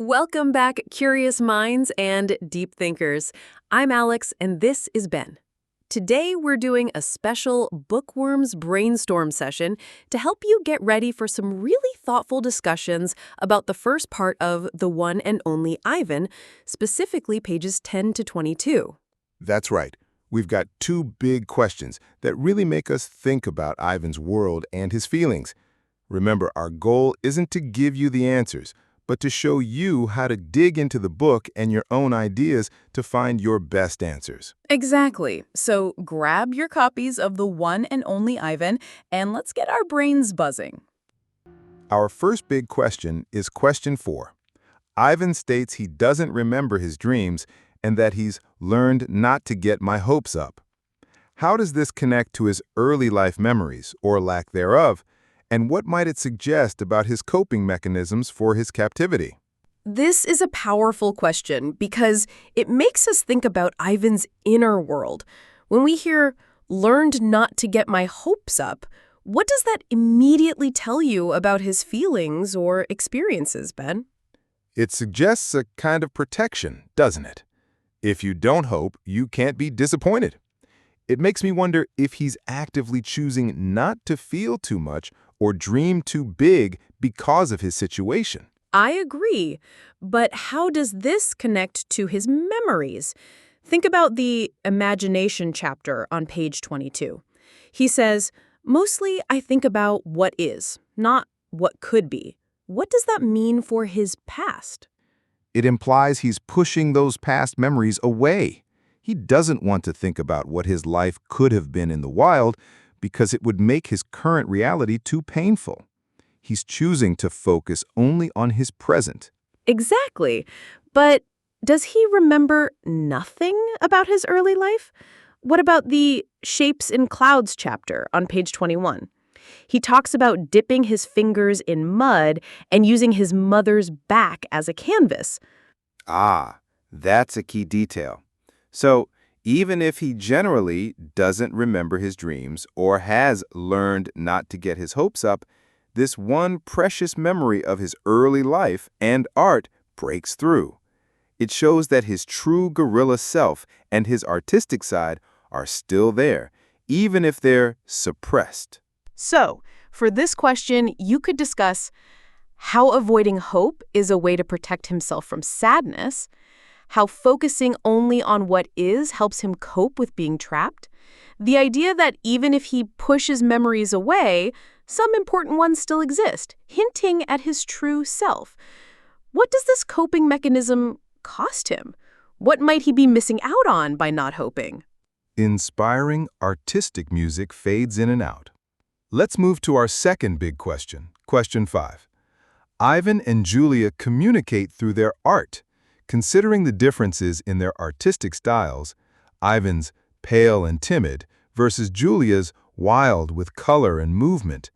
Welcome back, curious minds and deep thinkers. I'm Alex, and this is Ben. Today, we're doing a special Bookworms brainstorm session to help you get ready for some really thoughtful discussions about the first part of The One and Only Ivan, specifically pages 10 to 22. That's right. We've got two big questions that really make us think about Ivan's world and his feelings. Remember, our goal isn't to give you the answers, but to show you how to dig into the book and your own ideas to find your best answers. Exactly. So grab your copies of The One and Only Ivan, and let's get our brains buzzing. Our first big question is question 4. Ivan states he doesn't remember his dreams and that he's learned not to get my hopes up. How does this connect to his early life memories, or lack thereof, and what might it suggest about his coping mechanisms for his captivity? This is a powerful question because it makes us think about Ivan's inner world. When we hear, learned not to get my hopes up, what does that immediately tell you about his feelings or experiences, Ben? It suggests a kind of protection, doesn't it? If you don't hope, you can't be disappointed. It makes me wonder if he's actively choosing not to feel too much or dream too big because of his situation. I agree, but how does this connect to his memories? Think about the imagination chapter on page 22. He says, mostly I think about what is, not what could be. What does that mean for his past? It implies he's pushing those past memories away. He doesn't want to think about what his life could have been in the wild because it would make his current reality too painful. He's choosing to focus only on his present. Exactly. But does he remember nothing about his early life? What about the Shapes in Clouds chapter on page 21? He talks about dipping his fingers in mud and using his mother's back as a canvas. Ah, that's a key detail. So, even if he generally doesn't remember his dreams or has learned not to get his hopes up, this one precious memory of his early life and art breaks through. It shows that his true gorilla self and his artistic side are still there, even if they're suppressed. So, for this question, you could discuss how avoiding hope is a way to protect himself from sadness, how focusing only on what is helps him cope with being trapped, the idea that even if he pushes memories away, some important ones still exist, hinting at his true self. What does this coping mechanism cost him? What might he be missing out on by not hoping? Inspiring artistic music fades in and out. Let's move to our second big question, question 5. Ivan and Julia communicate through their art. Considering the differences in their artistic styles, Ivan's pale and timid versus Julia's wild with color and movement,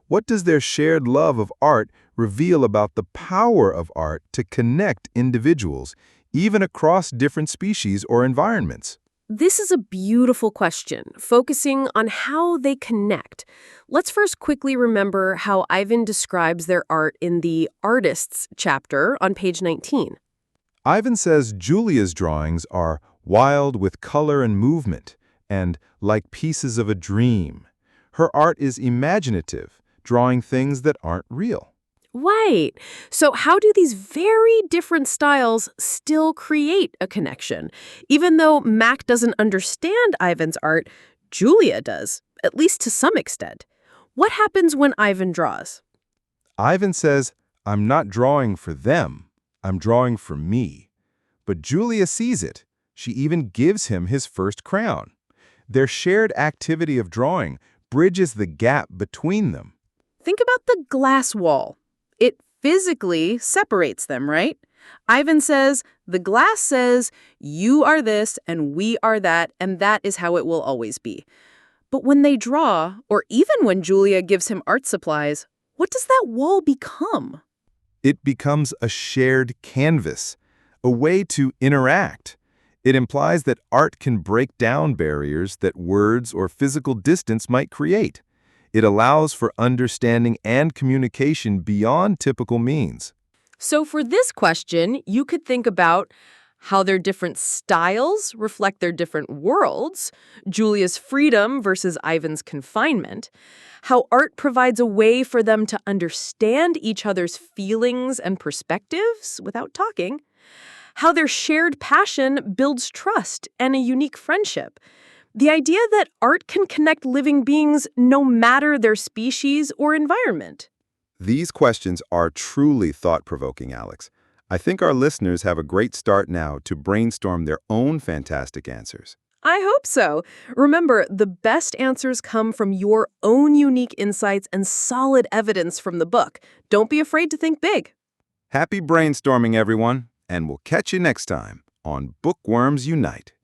what does their shared love of art reveal about the power of art to connect individuals, even across different species or environments? This is a beautiful question, focusing on how they connect. Let's first quickly remember how Ivan describes their art in the Artists chapter on page 19. Ivan says Julia's drawings are wild with color and movement, and like pieces of a dream. Her art is imaginative, drawing things that aren't real. Right. So how do these very different styles still create a connection? Even though Mac doesn't understand Ivan's art, Julia does, at least to some extent. What happens when Ivan draws? Ivan says, I'm not drawing for them, I'm drawing for me. But Julia sees it. She even gives him his first crayon. Their shared activity of drawing bridges the gap between them. Think about the glass wall. It physically separates them, right? Ivan says, the glass says, you are this and we are that, and that is how it will always be. But when they draw, or even when Julia gives him art supplies, what does that wall become? It becomes a shared canvas, a way to interact. It implies that art can break down barriers that words or physical distance might create. It allows for understanding and communication beyond typical means. So for this question, you could think about how their different styles reflect their different worlds, Julia's freedom versus Ivan's confinement, how art provides a way for them to understand each other's feelings and perspectives without talking, how their shared passion builds trust and a unique friendship. The idea that art can connect living beings no matter their species or environment. These questions are truly thought-provoking, Alex. I think our listeners have a great start now to brainstorm their own fantastic answers. I hope so. Remember, the best answers come from your own unique insights and solid evidence from the book. Don't be afraid to think big. Happy brainstorming, everyone, and we'll catch you next time on Bookworms Unite.